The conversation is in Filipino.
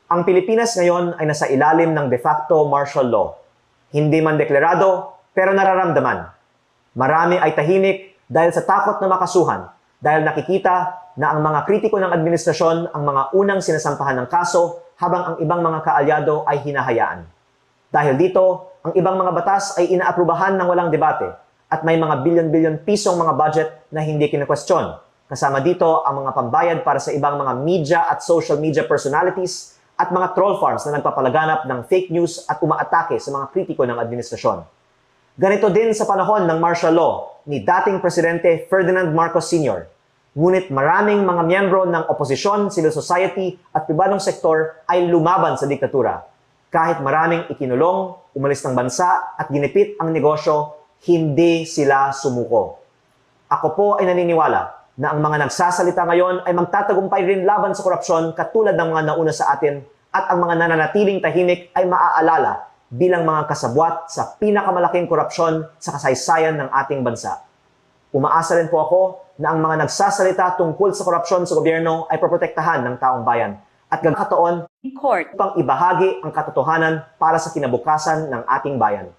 Ang Pilipinas ngayon ay nasa ilalim ng de facto martial law. Hindi man deklarado, pero nararamdaman. Marami ay tahimik dahil sa takot na makasuhan, dahil nakikita na ang mga kritiko ng administrasyon ang mga unang sinasampahan ng kaso habang ang ibang mga kaalyado ay hinahayaan. Dahil dito, ang ibang mga batas ay inaaprubahan ng walang debate at may mga bilyon-bilyon pisong mga budget na hindi kinakwestiyon. Kasama dito ang mga pambayad para sa ibang mga media at social media personalities at mga troll farms na nagpapalaganap ng fake news at umaatake sa mga kritiko ng administrasyon. Ganito din sa panahon ng martial law ni dating Presidente Ferdinand Marcos Sr. Ngunit maraming mga miyembro ng oposisyon, civil society at pribadong sektor ay lumaban sa diktatura. Kahit maraming ikinulong, umalis ng bansa at ginipit ang negosyo, hindi sila sumuko. Ako po ay naniniwala na ang mga nagsasalita ngayon ay magtatagumpay rin laban sa korupsyon katulad ng mga nauna sa atin at ang mga nananatiling tahimik ay maaalala bilang mga kasabwat sa pinakamalaking korupsyon sa kasaysayan ng ating bansa. Umaasa rin po ako na ang mga nagsasalita tungkol sa korupsyon sa gobyerno ay proprotektahan ng taong bayan at gagkataon Court. upang ibahagi ang katotohanan para sa kinabukasan ng ating bayan.